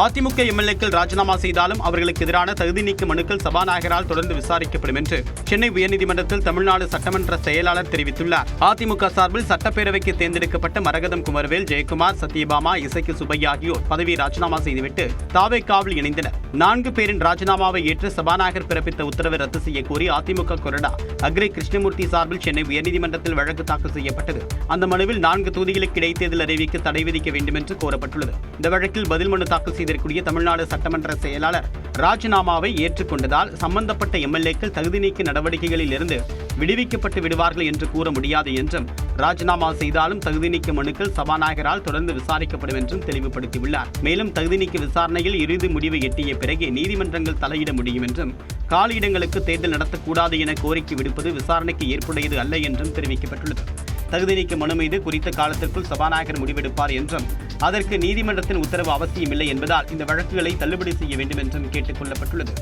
அதிமுக எம்எல்ஏக்கள் ராஜினாமா செய்தாலும் அவர்களுக்கு எதிரான தகுதி நீக்க மனுக்கள் சபாநாயகரால் தொடர்ந்து விசாரிக்கப்படும் என்று சென்னை உயர்நீதிமன்றத்தில் தமிழ்நாடு சட்டமன்ற செயலாளர் தெரிவித்துள்ளார். அதிமுக சார்பில் சட்டப்பேரவைக்கு தேர்ந்தெடுக்கப்பட்ட மரகதம் குமரவேல், ஜெயக்குமார், சத்யபாமா, இசைக்கு சுப்பையா ஆகியோர் பதவியை ராஜினாமா செய்துவிட்டு தாவேகாவில் இணைந்தனர். 4 பேரின் ராஜினாமாவை ஏற்று சபாநாயகர் பிறப்பித்த உத்தரவை ரத்து செய்ய கோரி அதிமுக கொறடா அக்ரி கிருஷ்ணமூர்த்தி சார்பில் சென்னை உயர்நீதிமன்றத்தில் வழக்கு தாக்கல் செய்யப்பட்டது. அந்த மனுவில் 4 தொகுதிகளுக்கு இடைத்தேர்தல் அறிவிக்க தடை விதிக்க வேண்டும் என்று கோரப்பட்டுள்ளது. இந்த வழக்கில் பதில் மனு தாக்கல் செய்திருக்கூடிய தமிழ்நாடு சட்டமன்ற செயலாளர் ராஜினாமாவை ஏற்றுக்கொண்டதால் சம்பந்தப்பட்ட எம்எல்ஏக்கள் தகுதி நீக்க நடவடிக்கைகளில் இருந்து விடுவிக்கப்பட்டு விடுவார்கள் என்று கூற முடியாது என்றும், ராஜினாமா செய்தாலும் தகுதி நீக்க மனுக்கள் சபாநாயகரால் தொடர்ந்து விசாரிக்கப்படும் என்றும் தெளிவுபடுத்தியுள்ளார். மேலும் தகுதி நீக்க விசாரணையில் இறுதி முடிவு எட்டிய பிறகே நீதிமன்றங்கள் தலையிட முடியும் என்றும், காலியிடங்களுக்கு தேர்தல் நடத்தக்கூடாது என கோரிக்கை விடுப்பது விசாரணைக்கு ஏற்புடையது அல்ல என்றும் தெரிவிக்கப்பட்டுள்ளது. தகுதி நீக்க மனு மீது குறித்த காலத்திற்குள் சபாநாயகர் முடிவெடுப்பார் என்றும், அதற்கு நீதிமன்றத்தின் உத்தரவு அவசியமில்லை என்பதால் இந்த வழக்குகளை தள்ளுபடி செய்ய வேண்டும் என்றும் கேட்டுக் கொள்ளப்பட்டுள்ளது.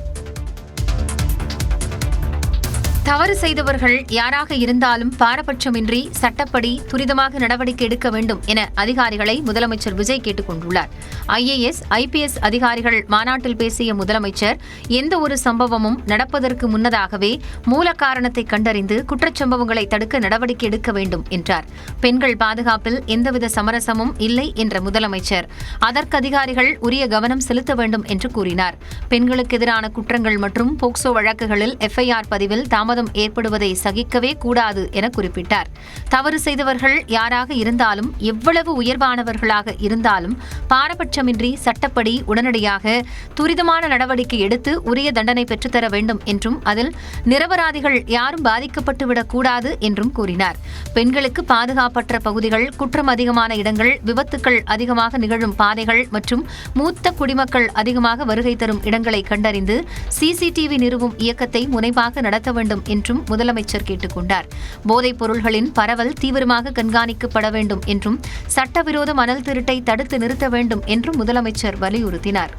தவறு செய்தவர்கள் யாராக இருந்தாலும் பாரபட்சமின்றி சட்டப்படி துரிதமாக நடவடிக்கை எடுக்க வேண்டும் என அதிகாரிகளை முதலமைச்சர் விஜய் கேட்டுக் கொண்டுள்ளார். IAS, IPS அதிகாரிகள் மாநாட்டில் பேசிய முதலமைச்சர், எந்த ஒரு சம்பவமும் நடப்பதற்கு முன்னதாகவே மூல காரணத்தை கண்டறிந்து குற்றச்சம்பவங்களை தடுக்க நடவடிக்கை எடுக்க வேண்டும் என்றார். பெண்கள் பாதுகாப்பில் எந்தவித சமரசமும் இல்லை என்ற முதலமைச்சர், அதற்கு அதிகாரிகள் உரிய கவனம் செலுத்த வேண்டும் என்று கூறினார். பெண்களுக்கு எதிரான குற்றங்கள் மற்றும் போக்சோ வழக்குகளில் FIR பதிவில் தாமதம் ஏற்படுவதை சகிக்கவே கூடாது என குறிப்பிட்டார். தவறு செய்தவர்கள் யாராக இருந்தாலும், எவ்வளவு உயர்வானவர்களாக இருந்தாலும் பாரபட்சமின்றி சட்டப்படி உடனடியாக துரிதமான நடவடிக்கை எடுத்து உரிய தண்டனை பெற்றுத்தர வேண்டும் என்றும், அதில் நிரபராதிகள் யாரும் பாதிக்கப்பட்டுவிடக் கூடாது என்றும் கூறினார். பெண்களுக்கு பாதுகாப்பற்ற பகுதிகள், குற்றம் அதிகமான இடங்கள், விபத்துக்கள் அதிகமாக நிகழும் பாதைகள் மற்றும் மூத்த குடிமக்கள் அதிகமாக வருகை தரும் இடங்களை கண்டறிந்து CCTV நிறுவும் இயக்கத்தை முனைப்பாக நடத்த வேண்டும் என்றும் முதலமைச்சர் கேட்டுக் கொண்டார். போதைப் பொருள்களின் பரவல் தீவிரமாக கண்காணிக்கப்பட வேண்டும் என்றும், சட்டவிரோத மணல் திருட்டை தடுத்து நிறுத்த வேண்டும் என்றும் முதலமைச்சர் வலியுறுத்தினார்.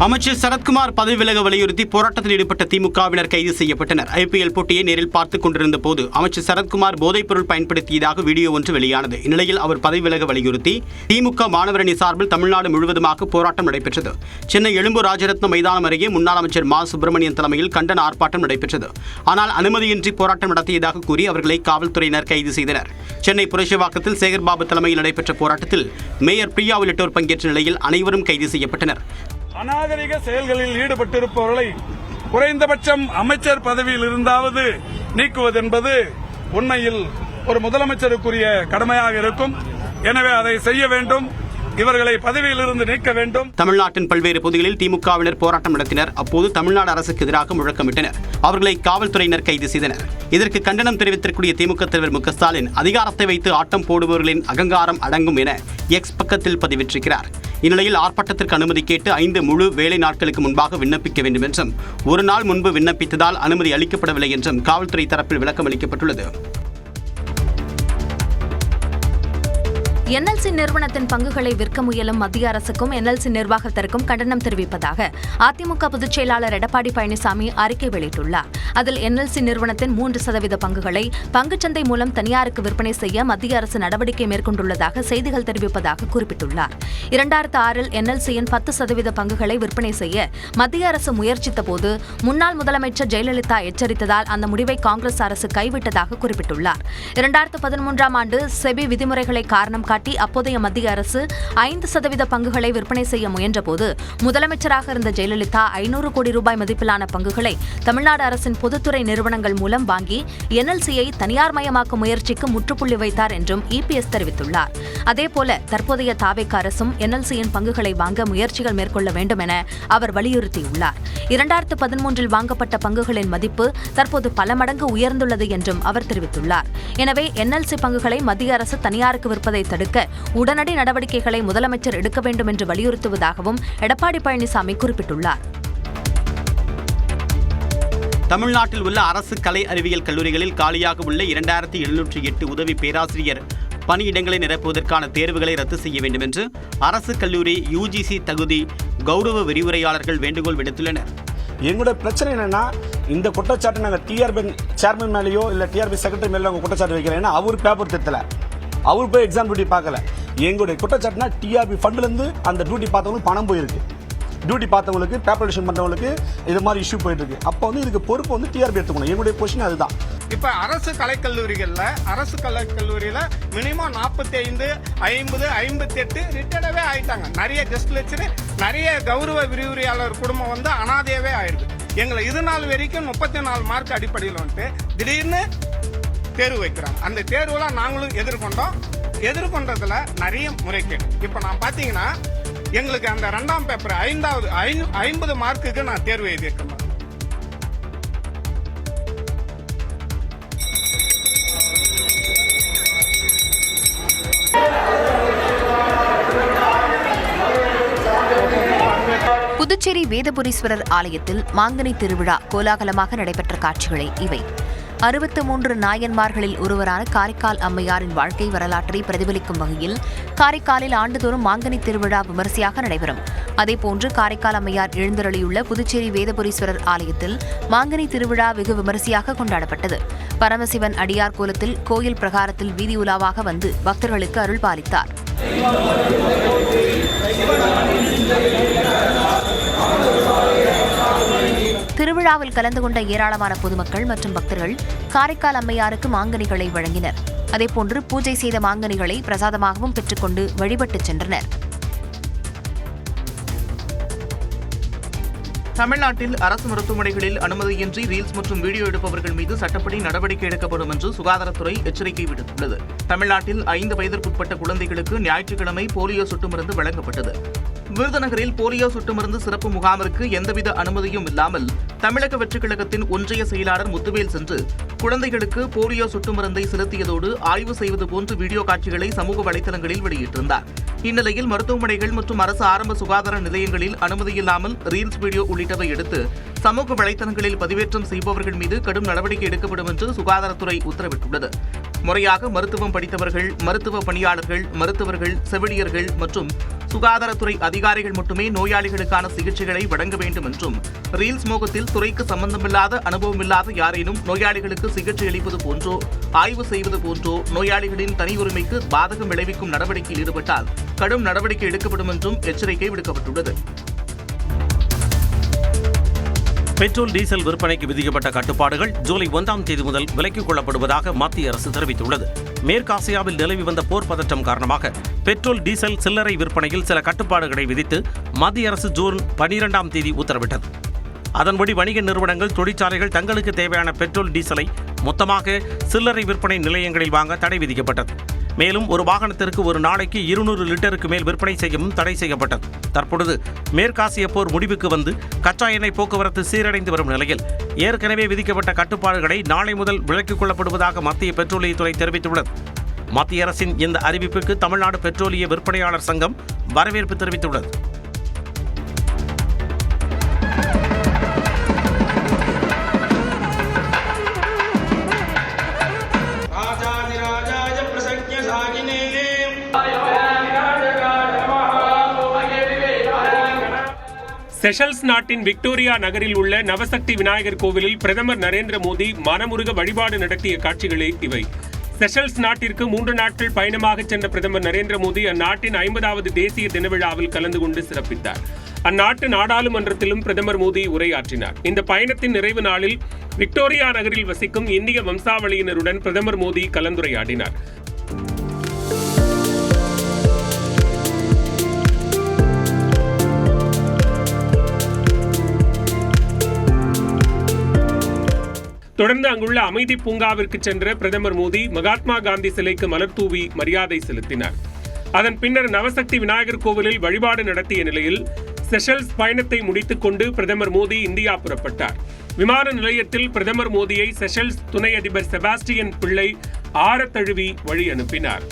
அமைச்சர் சரத்குமார் பதவி விலக வலியுறுத்தி போராட்டத்தில் ஈடுபட்ட திமுகவினர் கைது செய்யப்பட்டனர். IPL போட்டியை நேரில் பார்த்துக் கொண்டிருந்த போது அமைச்சர் சரத்குமார் போதைப்பொருள் பயன்படுத்தியதாக வீடியோ ஒன்று வெளியானது. இந்நிலையில் அவர் பதவி விலக வலியுறுத்தி திமுக மாணவரணி சார்பில் தமிழ்நாடு முழுவதுமாக போராட்டம் நடைபெற்றது. சென்னை எழும்பூர் ராஜரத்ன மைதானம் அருகே முன்னாள் அமைச்சர் மா. சுப்பிரமணியன் தலைமையில் கண்டன ஆர்ப்பாட்டம் நடைபெற்றது. ஆனால் அனுமதியின்றி போராட்டம் நடத்தியதாக கூறி அவர்களை காவல்துறையினர் கைது செய்தனர். சென்னை புரட்சிவாக்கத்தில் சேகர்பாபு தலைமையில் நடைபெற்ற போராட்டத்தில் மேயர் பிரியா உள்ளிட்டோர் பங்கேற்ற நிலையில் அனைவரும் கைது செய்யப்பட்டனர். அநாகரிக செயல்களில் ஈடுபட்டிருப்பவர்களை குறைந்தபட்சம் அமைச்சர் பதவியில் இருந்தாவது நீக்குவதென்பது உண்மையில் ஒரு முதலமைச்சருக்குரிய கடமையாக இருக்கும். எனவே அதை செய்ய வேண்டும். இவர்களை பதவியிலிருந்து நீக்க வேண்டும். தமிழ்நாட்டின் பல்வேறு பகுதிகளில் திமுகவினர் போராட்டம் நடத்தினர். அப்போது தமிழ்நாடு அரசுக்கு எதிராக முழக்கமிட்டனர். அவர்களை காவல்துறையினர் கைது செய்தனர். இதற்கு கண்டனம் தெரிவித்திருக்கூடிய திமுக தலைவர் மு.க. ஸ்டாலின், அதிகாரத்தை வைத்து ஆட்டம் போடுபவர்களின் அகங்காரம் அடங்கும் என X பக்கத்தில் பதிவிட்டிருக்கிறார். இந்நிலையில் ஆர்ப்பாட்டத்திற்கு அனுமதி கேட்டு 5 முழு வேலை நாட்களுக்கு முன்பாக விண்ணப்பிக்க வேண்டும் என்றும், ஒரு நாள் முன்பு விண்ணப்பித்ததால் அனுமதி அளிக்கப்படவில்லை என்றும் காவல்துறை தரப்பில் விளக்கம் அளிக்கப்பட்டுள்ளது. NLC நிறுவனத்தின் பங்குகளை விற்க முயலும் மத்திய அரசுக்கும் NLC நிர்வாகத்திற்கும் கண்டனம் தெரிவிப்பதாக அதிமுக பொதுச் செயலாளர் எடப்பாடி பழனிசாமி அறிக்கை வெளியிட்டுள்ளார். அதில் NLC நிறுவனத்தின் 3% பங்குகளை பங்குச்சந்தை மூலம் தனியாருக்கு விற்பனை செய்ய மத்திய அரசு நடவடிக்கை மேற்கொண்டுள்ளதாக செய்திகள் தெரிவிப்பதாக குறிப்பிட்டுள்ளார். 2006இல் NLCயின் 10% பங்குகளை விற்பனை செய்ய மத்திய அரசு முயற்சித்த போது முன்னாள் முதலமைச்சர் ஜெயலலிதா எச்சரித்ததால் அந்த முடிவை காங்கிரஸ் அரசு கைவிட்டதாக குறிப்பிட்டுள்ளார். 2013ஆம் ஆண்டு செபி விதிமுறைகளை காரணம் காட்டி அப்போதைய மத்திய அரசு 5% பங்குகளை விற்பனை செய்ய முயன்றபோது முதலமைச்சராக இருந்த ஜெயலலிதா 500 கோடி ரூபாய் மதிப்பிலான பங்குகளை தமிழ்நாடு அரசின் பொதுத்துறை நிறுவனங்கள் மூலம் வாங்கி NLCயை தனியார் மயமாக்கும் முயற்சிக்கு முற்றுப்புள்ளி வைத்தார் என்றும் EPS தெரிவித்துள்ளார். அதேபோல தற்போதைய தாவேக அரசும் NLCயின் பங்குகளை வாங்க முயற்சிகள் மேற்கொள்ள வேண்டும் என அவர் வலியுறுத்தியுள்ளார். 2013இல் வாங்கப்பட்ட பங்குகளின் மதிப்பு தற்போது பல மடங்கு உயர்ந்துள்ளது என்றும் அவர் தெரிவித்துள்ளார். எனவே NLC பங்குகளை மத்திய அரசு தனியாருக்கு விற்பதை தடுக்க உடனடி நடவடிக்கைகளை முதலமைச்சர் எடுக்க வேண்டும் என்று வலியுறுத்துவதாகவும் எடப்பாடி பழனிசாமி குறிப்பிட்டுள்ளார். தமிழ்நாட்டில் உள்ள அரசு கலை அறிவியல் கல்லூரிகளில் காலியாக உள்ள 2708 உதவி பேராசிரியர் பணியிடங்களை நிரப்புவதற்கான தேர்வுகளை ரத்து செய்ய வேண்டும் என்று அரசு கல்லூரி UGC தகுதி கௌரவ விரிவுரையாளர்கள் வேண்டுகோள் விடுத்துள்ளனர். எங்களுடைய பிரச்சனை என்னன்னா, இந்த குற்றச்சாட்டு நாங்கள் TRB சேர்மன் மேலேயோ இல்லை TRB செக்ரட்டரி மேலே குற்றச்சாட்டு வைக்கிறேன். ஏன்னா அவர் பேப்பர் திருத்தல, அவர் போய் எக்ஸாம் டியூட்டி பார்க்கல. எங்களுடைய குற்றச்சாட்டுனா டிஆர்பி ஃபண்ட்லேருந்து அந்த டியூட்டி பார்த்தவங்களுக்கு பணம் போயிருக்கு, டியூட்டி பார்த்தவங்களுக்கு பேப்பரேஷன் பண்ணுறவங்களுக்கு இது மாதிரி இஷ்யூ போயிட்டு இருக்கு. அப்போ வந்து இதுக்கு பொறுப்பு வந்து டிஆர்பி எடுத்துக்கணும். எங்களுடைய பொசிஷன் அதுதான். இப்போ அரசு கலைக்கல்லூரியில் மினிமம் 45, 50, 58 ரிட்டையர்டாகவே ஆயிட்டாங்க. நிறைய கெஸ்ட் லெக்சர், நிறைய கௌரவ விரிவுரையாளர் குடும்பம் வந்து அனாதையாவே ஆயிடுது. எங்களை இது நாள் வரைக்கும் 34 மார்க் அடிப்படையில் வந்துட்டு திடீர்னு தேர்வு வைக்கிறாங்க. அந்த தேர்வுலாம் நாங்களும் எதிர்கொண்டதுல நிறைய முறைகேடு. இப்போ நான் பார்த்தீங்கன்னா எங்களுக்கு அந்த 2ஆம் பேப்பர் 50 மார்க்குக்கு நான் தேர்வு எழுதியிருக்கேன். புதுச்சேரி வேதபுரீஸ்வரர் ஆலயத்தில் மாங்கனி திருவிழா கோலாகலமாக நடைபெற்ற காட்சிகளே இவை. 63 நாயன்மார்களில் ஒருவரான காரைக்கால் அம்மையாரின் வாழ்க்கை வரலாற்றை பிரதிபலிக்கும் வகையில் காரைக்காலில் ஆண்டுதோறும் மாங்கனி திருவிழா விமரிசையாக நடைபெறும். அதேபோன்று காரைக்கால் அம்மையார் எழுந்தருளியுள்ள புதுச்சேரி வேதபுரீஸ்வரர் ஆலயத்தில் மாங்கனி திருவிழா வெகு விமரிசையாக கொண்டாடப்பட்டது. பரமசிவன் அடியார் கோலத்தில் கோயில் பிரகாரத்தில் வீதி உலாவாக வந்து பக்தர்களுக்கு அருள் பாலித்தார். திருவிழாவில் கலந்து கொண்ட ஏராளமான பொதுமக்கள் மற்றும் பக்தர்கள் காரைக்கால் அம்மையாருக்கு மாங்கனிகளை வழங்கினர். அதேபோன்று பூஜை செய்த மாங்கனிகளை பிரசாதமாகவும் பெற்றுக்கொண்டு வழிபட்டுச் சென்றனர். தமிழ்நாட்டில் அரசு மருத்துவமனைகளில் அனுமதியின்றி ரீல்ஸ் மற்றும் வீடியோ எடுப்பவர்கள் மீது சட்டப்படி நடவடிக்கை எடுக்கப்படும் என்று சுகாதாரத்துறை எச்சரிக்கை விடுத்துள்ளது. தமிழ்நாட்டில் 5 வயதிற்குட்பட்ட குழந்தைகளுக்கு ஞாயிற்றுக்கிழமை போலியோ சொட்டு மருந்து வழங்கப்பட்டது. விருதுநகரில் போலியோ சொட்டு மருந்து சிறப்பு முகாமிற்கு எந்தவித அனுமதியும் இல்லாமல் தமிழக வெற்றிக் கழகத்தின் ஒன்றிய செயலாளர் முத்துவேல் சென்று குழந்தைகளுக்கு போலியோ சொட்டு மருந்தை செலுத்தியதோடு ஆய்வு செய்வது போன்ற வீடியோ காட்சிகளை சமூக வலைதளங்களில் வெளியிட்டிருந்தார். இந்நிலையில் மருத்துவமனைகள் மற்றும் அரசு ஆரம்ப சுகாதார நிலையங்களில் அனுமதியில்லாமல் ரீல்ஸ் வீடியோ உள்ளிட்டவை எடுத்து சமூக வலைதளங்களில் பதிவேற்றம் செய்பவர்கள் மீது கடும் நடவடிக்கை எடுக்கப்படும் என்று சுகாதாரத்துறை உத்தரவிட்டுள்ளது. முறையாக மருத்துவம் படித்தவர்கள், மருத்துவ பணியாளர்கள், மருத்துவர்கள், செவிலியர்கள் மற்றும் சுகாதாரத்துறை அதிகாரிகள் மட்டுமே நோயாளிகளுக்கான சிகிச்சைகளை வழங்க வேண்டும் என்றும், ரீல்ஸ் மோகத்தில் துறைக்கு சம்பந்தமில்லாத அனுபவமில்லாத யாரேனும் நோயாளிகளுக்கு சிகிச்சை அளிப்பது போன்றோ ஆய்வு செய்வது போன்றோ நோயாளிகளின் தனி உரிமைக்கு பாதகம் விளைவிக்கும் நடவடிக்கையில் ஈடுபட்டால் கடும் நடவடிக்கை எடுக்கப்படும் என்றும் எச்சரிக்கை விடுக்கப்பட்டுள்ளது. பெட்ரோல், டீசல் விற்பனைக்கு விதிக்கப்பட்ட கட்டுப்பாடுகள் ஜூலை 1ஆம் தேதி முதல் விலக்கிக் கொள்ளப்படுவதாக மத்திய அரசு தெரிவித்துள்ளது. மேற்காசியாவில் நிலவி வந்த போர் பதற்றம் காரணமாக பெட்ரோல், டீசல் சில்லறை விற்பனையில் சில கட்டுப்பாடுகளை விதித்து மத்திய அரசு ஜூன் 12ஆம் தேதி உத்தரவிட்டது. அதன்படி வணிக நிறுவனங்கள், தொழிற்சாலைகள் தங்களுக்கு தேவையான பெட்ரோல், டீசலை மொத்தமாக சில்லறை விற்பனை நிலையங்களில் வாங்க தடை விதிக்கப்பட்டது. மேலும் ஒரு வாகனத்திற்கு ஒரு நாளைக்கு 200 லிட்டருக்கு மேல் விற்பனை செய்யவும் தடை செய்யப்பட்டது. தற்பொழுது மேற்காசிய போர் முடிவுக்கு வந்து கச்சா எண்ணெய் போக்குவரத்து சீரடைந்து வரும் நிலையில் ஏற்கனவே விதிக்கப்பட்ட கட்டுப்பாடுகளை நாளை முதல் விலக்கிக் கொள்ளப்படுவதாக மத்திய பெட்ரோலியத்துறை தெரிவித்துள்ளது. மத்திய அரசின் இந்த அறிவிப்புக்கு தமிழ்நாடு பெட்ரோலிய விற்பனையாளர் சங்கம் வரவேற்பு தெரிவித்துள்ளது. செஷல்ஸ் நாட்டின் விக்டோரியா நகரில் உள்ள நவசக்தி விநாயகர் கோவிலில் பிரதமர் நரேந்திர மோடி மனமுருக வழிபாடு நடத்திய காட்சிகளே இவை. செஷல்ஸ் நாட்டிற்கு 3 நாட்கள் பயணமாக சென்ற பிரதமர் நரேந்திர மோடி அந்நாட்டின் 50வது தேசிய தின விழாவில் கலந்து கொண்டு சிறப்பித்தார். அந்நாட்டு நாடாளுமன்றத்திலும் பிரதமர் மோடி உரையாற்றினார். இந்த பயணத்தின் நிறைவு நாளில் விக்டோரியா நகரில் வசிக்கும் இந்திய வம்சாவளியினருடன் பிரதமர் மோடி கலந்துரையாடினார். தொடர்ந்து அங்குள்ள அமைதி பூங்காவிற்கு சென்ற பிரதமர் மோடி மகாத்மா காந்தி சிலைக்கு மலர் தூவி மரியாதை செலுத்தினார். அதன் பின்னர் நவசக்தி விநாயகர் கோவிலில் வழிபாடு நடத்திய நிலையில் செஷல்ஸ் பயணத்தை முடித்துக் கொண்டு பிரதமர் மோடி இந்தியா புறப்பட்டார். விமான நிலையத்தில் பிரதமர் மோடியை செஷல்ஸ் துணை அதிபர் செபாஸ்டியன் பிள்ளை ஆரத் தழுவி வழி அனுப்பினார்.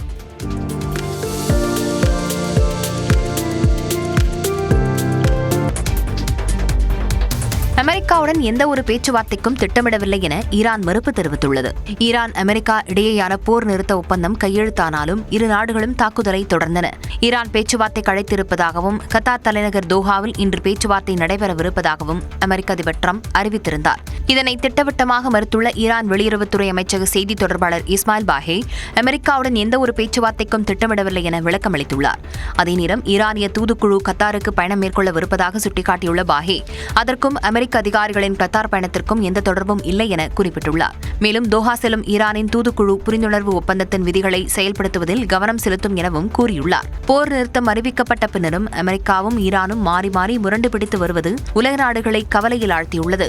அமெரிக்காவுடன் எந்த ஒரு பேச்சுவார்த்தைக்கும் திட்டமிடவில்லை என ஈரான் மறுப்பு தெரிவித்துள்ளது. ஈரான் அமெரிக்கா இடையேயான போர் நிறுத்த ஒப்பந்தம் கையெழுத்தானாலும் இரு நாடுகளும் தாக்குதலை தொடர்ந்தன. ஈரான் பேச்சுவார்த்தை அழைத்திருப்பதாகவும் கத்தார் தலைநகர் தோஹாவில் இன்று பேச்சுவார்த்தை நடைபெறவிருப்பதாகவும் அமெரிக்க அதிபர் ட்ரம்ப் அறிவித்திருந்தார். இதனை திட்டவட்டமாக மறுத்துள்ள ஈரான் வெளியுறவுத்துறை அமைச்சக செய்தி தொடர்பாளர் இஸ்மாயில் பாகே அமெரிக்காவுடன் எந்த ஒரு பேச்சுவார்த்தைக்கும் திட்டமிடவில்லை என விளக்கமளித்துள்ளார். அதே நேரம் ஈரானிய தூதுக்குழு கத்தாருக்கு பயணம் மேற்கொள்ளவிருப்பதாக சுட்டிக்காட்டியுள்ள பாகே அதற்கும் அமெரிக்க அதிகாரிகளின் கத்தார் பயணத்திற்கும் எந்த தொடர்பும் இல்லை என குறிப்பிட்டுள்ளார். மேலும் தோஹா செல்லும் ஈரானின் தூதுக்குழு புரிந்துணர்வு ஒப்பந்தத்தின் விதிகளை செயல்படுத்துவதில் கவனம் செலுத்தும் எனவும் கூறியுள்ளார். போர் நிறுத்தம் அறிவிக்கப்பட்ட பின்னரும் அமெரிக்காவும் ஈரானும் மாறி மாறி முரண்டு பிடித்து வருவது உலக நாடுகளை கவலையில் ஆழ்த்தியுள்ளது.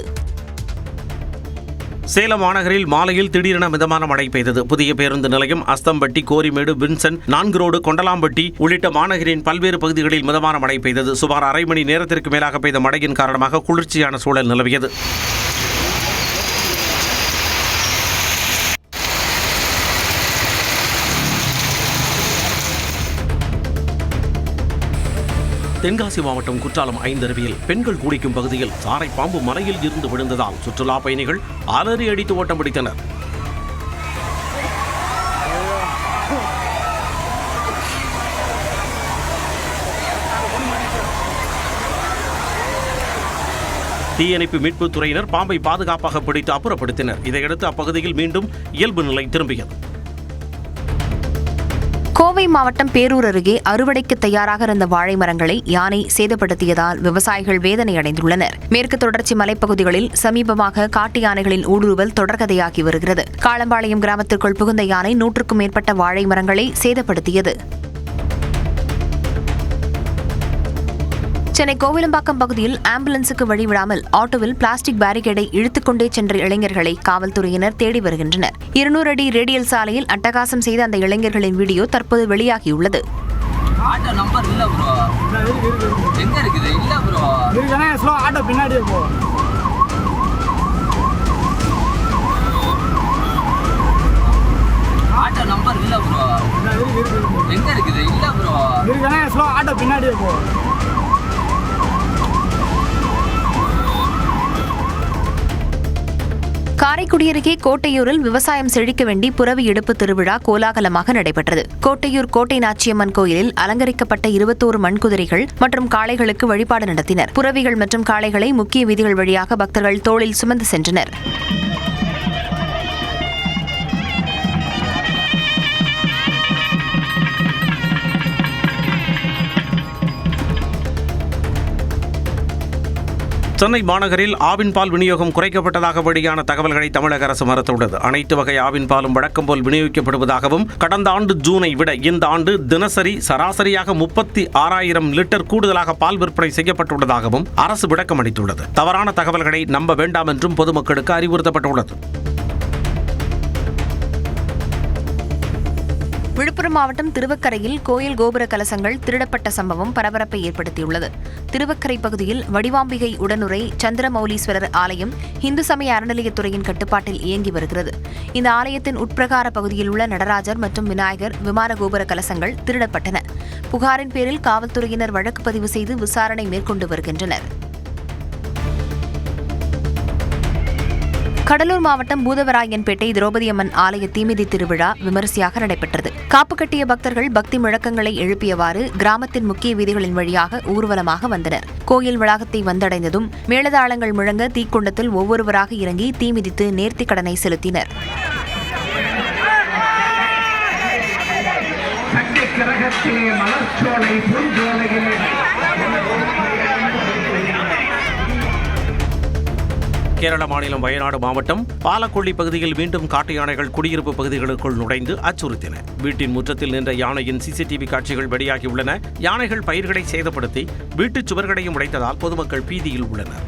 சேலம் மாநகரில் மாலையில் திடீரென மிதமான மழை பெய்தது. புதிய பேருந்து நிலையம், அஸ்தம்பட்டி, கோரிமேடு, வின்சன், 4 ரோடு, கொண்டலாம்பட்டி உள்ளிட்ட மாநகரின் பல்வேறு பகுதிகளில் மிதமான மழை பெய்தது. சுமார் அரை மணி நேரத்திற்கு மேலாக பெய்த மழையின் காரணமாக குளிர்ச்சியான சூழல் நிலவியது. தென்காசி மாவட்டம் குற்றாலம் 5 அருவியில் பெண்கள் குளிக்கும் பகுதியில் சாரை பாம்பு மலையில் இருந்து விழுந்ததால் சுற்றுலா பயணிகள் அலறி அடித்து ஓட்டம் பிடித்தனர். தீயணைப்பு மீட்புத் துறையினர் பாம்பை பாதுகாப்பாக பிடித்து அப்புறப்படுத்தினர். இதையடுத்து அப்பகுதியில் மீண்டும் இயல்பு நிலை திரும்பியது. கோவை மாவட்டம் பேரூர் அருகே அறுவடைக்கு தயாராக இருந்த வாழை மரங்களை யானை சேதப்படுத்தியதால் விவசாயிகள் வேதனை அடைந்துள்ளனர். மேற்கு தொடர்ச்சி மலைப்பகுதிகளில் சமீபமாக காட்டு யானைகளின் ஊடுருவல் தொடர்கதையாகி வருகிறது. காளம்பாளையம் கிராமத்திற்குள் புகுந்த யானை 100க்கும் மேற்பட்ட வாழை மரங்களை சேதப்படுத்தியது. சென்னை கோவிலம்பாக்கம் பகுதியில் ஆம்புலன்ஸுக்கு வழிவிடாமல் ஆட்டோவில் பிளாஸ்டிக் பேரிகேடை இழுத்துக்கொண்டே சென்ற இளைஞர்களை காவல்துறையினர் தேடி வருகின்றனர். 200 அடி ரேடியல் சாலையில் அட்டகாசம் செய்த அந்த இளைஞர்களின் வீடியோ தற்போது வெளியாகியுள்ளது. காரைக்குடி அருகே கோட்டையூரில் விவசாயம் செழிக்க வேண்டி புறவி எடுப்பு திருவிழா கோலாகலமாக நடைபெற்றது. கோட்டையூர் கோட்டை நாச்சியம்மன் கோயிலில் அலங்கரிக்கப்பட்ட 21 மண்குதிரைகள் மற்றும் காளைகளுக்கு வழிபாடு நடத்தினர். புறவிகள் மற்றும் காளைகளை முக்கிய வீதிகள் வழியாக பக்தர்கள் தோளில் சுமந்து சென்றனர். சென்னை மாநகரில் ஆவின் பால் விநியோகம் குறைக்கப்பட்டதாக வெளியான தகவல்களை தமிழக அரசு மறுத்துள்ளது. அனைத்து வகை ஆவின் பாலும் வழக்கம் போல் விநியோகிக்கப்படுவதாகவும் கடந்த ஆண்டு ஜூனை விட இந்த ஆண்டு தினசரி சராசரியாக 36,000 லிட்டர் கூடுதலாக பால் விற்பனை செய்யப்பட்டுள்ளதாகவும் அரசு விளக்கம் அளித்துள்ளது. தவறான தகவல்களை நம்ப வேண்டாம் என்றும் பொதுமக்களுக்கு அறிவுறுத்தப்பட்டுள்ளது. விழுப்புரம் மாவட்டம் திருவக்கரையில் கோயில் கோபுர கலசங்கள் திருடப்பட்ட சம்பவம் பரபரப்பை ஏற்படுத்தியுள்ளது. திருவக்கரை பகுதியில் வடிவாம்பிகை உடனுரை சந்திரமௌலீஸ்வரர் ஆலயம் இந்து சமய அறநிலையத்துறையின் கட்டுப்பாட்டில் இயங்கி வருகிறது. இந்த ஆலயத்தின் உட்பிரகார பகுதியில் உள்ள நடராஜர் மற்றும் விநாயகர் விமான கோபுர கலசங்கள் திருடப்பட்டன. புகாரின் பேரில் காவல்துறையினர் வழக்கு பதிவு செய்து விசாரணை மேற்கொண்டு வருகின்றனர். கடலூர் மாவட்டம் பூதவராயன்பேட்டை திரௌபதி அம்மன் ஆலய தீமிதி திருவிழா விமரிசையாக நடைபெற்றது. காப்பு கட்டிய பக்தர்கள் பக்தி முழக்கங்களை எழுப்பியவாறு கிராமத்தின் முக்கிய வீதிகளின் வழியாக ஊர்வலமாக வந்தனர். கோயில் வளாகத்தை வந்தடைந்ததும் மேளதாளங்கள் முழங்க தீக்குண்டத்தில் ஒவ்வொருவராக இறங்கி தீமிதித்து நேர்த்திக் கடனை செலுத்தினர். கேரள மாநிலம் வயநாடு மாவட்டம் பாலக்கொள்ளி பகுதியில் மீண்டும் காட்டு யானைகள் குடியிருப்பு பகுதிகளுக்குள் நுழைந்து அச்சுறுத்தின. வீட்டின் முற்றத்தில் நின்ற யானையின் சிசிடிவி காட்சிகள் வெளியாகியுள்ளன. யானைகள் பயிர்களை சேதப்படுத்தி வீட்டுச் சுவர்களையும் உடைத்ததால் பொதுமக்கள் பீதியில் உள்ளனர்.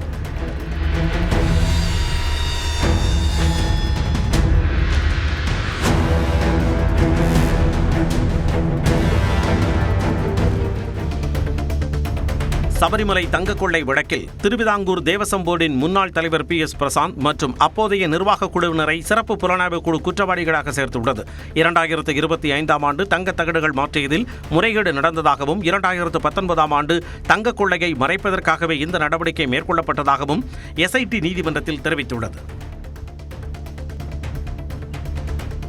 சபரிமலை தங்க கொள்ளை வழக்கில் திருவிதாங்கூர் தேவசம் போர்டின் முன்னாள் தலைவர் PS பிரசாந்த் மற்றும் அப்போதைய நிர்வாக குழுவினரை சிறப்பு புலனாய்வு குழு குற்றவாளிகளாக சேர்த்துள்ளது. 2025ஆம் ஆண்டு தங்க தகடுகள் மாற்றியதில் முறைகேடு நடந்ததாகவும் 2019ஆம் ஆண்டு தங்க கொள்ளையை மறைப்பதற்காகவே இந்த நடவடிக்கை மேற்கொள்ளப்பட்டதாகவும் SIT நீதிமன்றத்தில் தெரிவித்துள்ளது.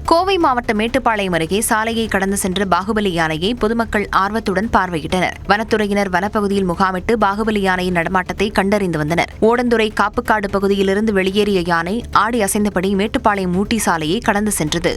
கோவை மாவட்டம் மேட்டுப்பாளையம் அருகே சாலையை கடந்து சென்ற பாகுபலி யானையை பொதுமக்கள் ஆர்வத்துடன் பார்வையிட்டனர். வனத்துறையினர் வனப்பகுதியில் முகாமிட்டு பாகுபலி யானையின் நடமாட்டத்தை கண்டறிந்து வந்தனர். ஓடந்துறை காப்புக்காடு பகுதியிலிருந்து வெளியேறிய யானை ஆடி அசைந்தபடி மேட்டுப்பாளையம் ஊட்டி சாலையை கடந்து சென்றது.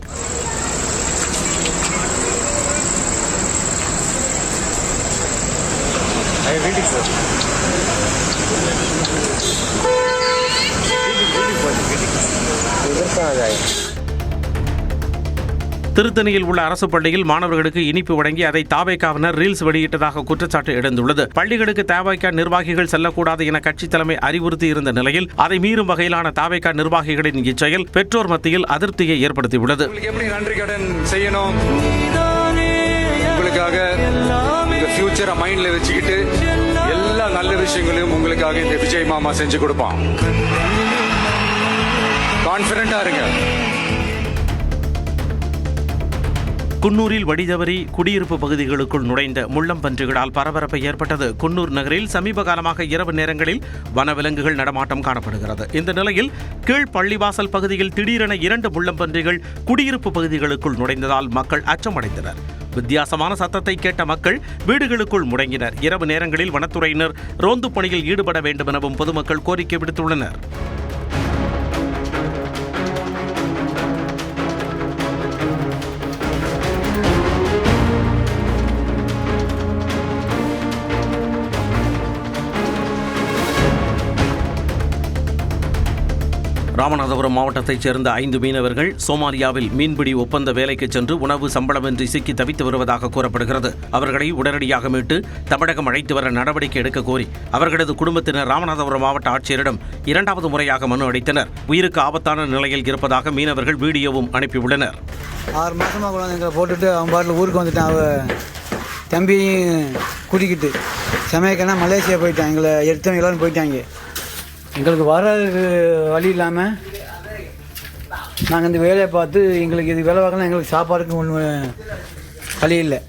திருத்தணியில் உள்ள அரசு பள்ளியில் மாணவர்களுக்கு இனிப்பு வழங்கி அதை தாவேகாவினர் ரீல்ஸ் வெளியிட்டதாக குற்றச்சாட்டு எழுந்துள்ளது. பள்ளிகளுக்கு தாவேகா நிர்வாகிகள் செல்லக்கூடாது என கட்சி தலைமை அறிவுறுத்தி இருந்த நிலையில் அதை மீறும் வகையிலான தாவேகா நிர்வாகிகளின் இச்செயல் பெற்றோர் மத்தியில் அதிருப்தியை ஏற்படுத்தியுள்ளது. எப்படி நன்றி கடன் செய்யணும், உங்களுக்காக உங்க ஃபியூச்சரை மைண்ட்ல வச்சுக்கிட்டு எல்லா நல்ல விஷயங்களையும் உங்களுக்காக இந்த விஜய் மாமா செஞ்சு கொடுப்பான். கான்ஃபிடென்ட்டா இருங்க. குன்னூரில் வழிதவறி குடியிருப்பு பகுதிகளுக்குள் நுழைந்த முள்ளம்பன்றிகளால் பரபரப்பு ஏற்பட்டது. குன்னூர் நகரில் சமீப காலமாக இரவு நேரங்களில் வனவிலங்குகள் நடமாட்டம் காணப்படுகிறது. இந்த நிலையில் கீழ் பள்ளிவாசல் பகுதியில் திடீரென 2 முள்ளம்பன்றிகள் குடியிருப்பு பகுதிகளுக்குள் நுழைந்ததால் மக்கள் அச்சமடைந்தனர். வித்தியாசமான சத்தத்தை கேட்ட மக்கள் வீடுகளுக்குள் முடங்கினர். இரவு நேரங்களில் வனத்துறையினர் ரோந்து பணியில் ஈடுபட வேண்டும் எனவும் பொதுமக்கள் கோரிக்கை விடுத்துள்ளனர். ராமநாதபுரம் மாவட்டத்தைச் சேர்ந்த 5 மீனவர்கள் சோமாலியாவில் மீன்பிடி ஒப்பந்த வேலைக்கு சென்று உணவு சம்பளமின்றி சிக்கி தவித்து வருவதாக கூறப்படுகிறது. அவர்களை உடனடியாக மீட்டு தமிழகம் அழைத்து வர நடவடிக்கை எடுக்க கோரி அவர்களது குடும்பத்தினர் ராமநாதபுரம் மாவட்ட ஆட்சியரிடம் 2வது முறையாக மனு அளித்தனர். உயிருக்கு ஆபத்தான நிலையில் இருப்பதாக மீனவர்கள் வீடியோவும் அனுப்பியுள்ளனர். 6 மாசமாக கொண்டாந்து எங்களை போட்டுட்டு அவன் பாட்டில் ஊருக்கு வந்துட்டான். தம்பியும் குடிக்கிட்டு சமயக்கனா மலேசியா போயிட்டான். எங்களை எடுத்தவங்க எல்லாரும் போயிட்டாங்க. எங்களுக்கு வர்றதுக்கு வழி இல்லாமல் நாங்கள் இந்த வேலையை பார்த்து எங்களுக்கு இது வேலை பார்க்கலாம். எங்களுக்கு சாப்பாடுக்கு ஒன்றும் வழி இல்லை.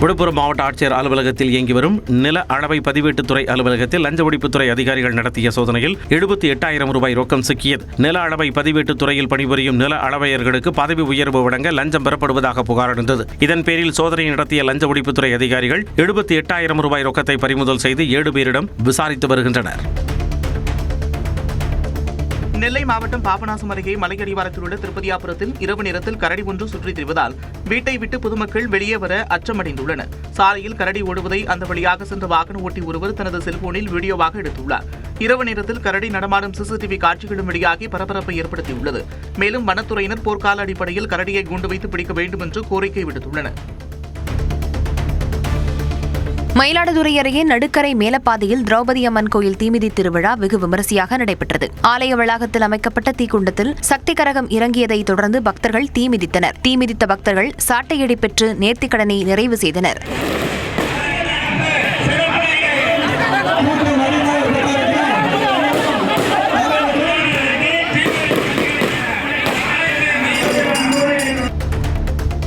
விழுப்புரம் மாவட்ட ஆட்சியர் அலுவலகத்தில் இயங்கி வரும் நில அளவை பதிவேட்டுத்துறை அலுவலகத்தில் லஞ்ச ஒழிப்புத்துறை அதிகாரிகள் நடத்திய சோதனையில் 78,000 ரூபாய் ரொக்கம் சிக்கியது. நில அளவை பதிவேட்டுத்துறையில் பணிபுரியும் நில அளவையர்களுக்கு பதவி உயர்வு வழங்க லஞ்சம் பெறப்படுவதாக புகார் இருந்தது. இதன் பேரில் சோதனை நடத்திய லஞ்ச ஒழிப்புத்துறை அதிகாரிகள் 78,000 ரூபாய் ரொக்கத்தை பறிமுதல் செய்து 7 பேரிடம் விசாரித்து வருகின்றனர். நெல்லை மாவட்டம் பாபநாசம் அருகே மலையடிவாரத்தில் உள்ள திருப்பதியாபுரத்தில் இரவு நேரத்தில் கரடி ஒன்று சுற்றித் திரிவதால் வீட்டை விட்டு பொதுமக்கள் வெளியே வர அச்சமடைந்துள்ளனர். சாலையில் கரடி ஓடுவதை அந்த வழியாக சென்ற வாகன ஓட்டி ஒருவர் தனது செல்போனில் வீடியோவாக எடுத்துள்ளார். இரவு நேரத்தில் கரடி நடமாடும் CCTV காட்சிகளும் வெளியாகி பரபரப்பை ஏற்படுத்தியுள்ளது. மேலும் வனத்துறையினர் போர்க்கால அடிப்படையில் கரடியை குண்டு வைத்து பிடிக்க வேண்டும் என்று கோரிக்கை விடுத்துள்ளனர். மயிலாடுதுறை அருகே நடுக்கரை மேலப்பாதையில் திரௌபதி அம்மன் கோயில் தீமிதி திருவிழா வெகு விமரிசையாக நடைபெற்றது. ஆலய வளாகத்தில் அமைக்கப்பட்ட தீக்குண்டத்தில் சக்தி கரகம் இறங்கியதை தொடர்ந்து பக்தர்கள் தீமிதித்தனர். தீமிதித்த பக்தர்கள் சாட்டையடி பெற்று நேர்த்திக்கடனை நிறைவு செய்தனர்.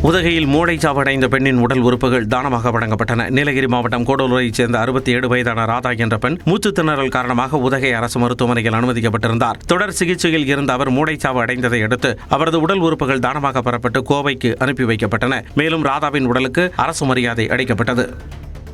உதகையில் மூளைச்சாவு அடைந்த பெண்ணின் உடல் உறுப்புகள் தானமாக வழங்கப்பட்டன. நீலகிரி மாவட்டம் கோடலூரைச் சேர்ந்த 67 வயதான ராதா என்ற பெண் மூச்சுத் திணறல் காரணமாக உதகை அரசு மருத்துவமனையில் அனுமதிக்கப்பட்டிருந்தார். தொடர் சிகிச்சையில் இருந்த அவர் மூளைச்சாவு அடைந்ததை அடுத்து அவரது உடல் உறுப்புகள் தானமாக பெறப்பட்டு கோவைக்கு அனுப்பி வைக்கப்பட்டன. மேலும் ராதாவின் உடலுக்கு அரசு மரியாதை அளிக்கப்பட்டது.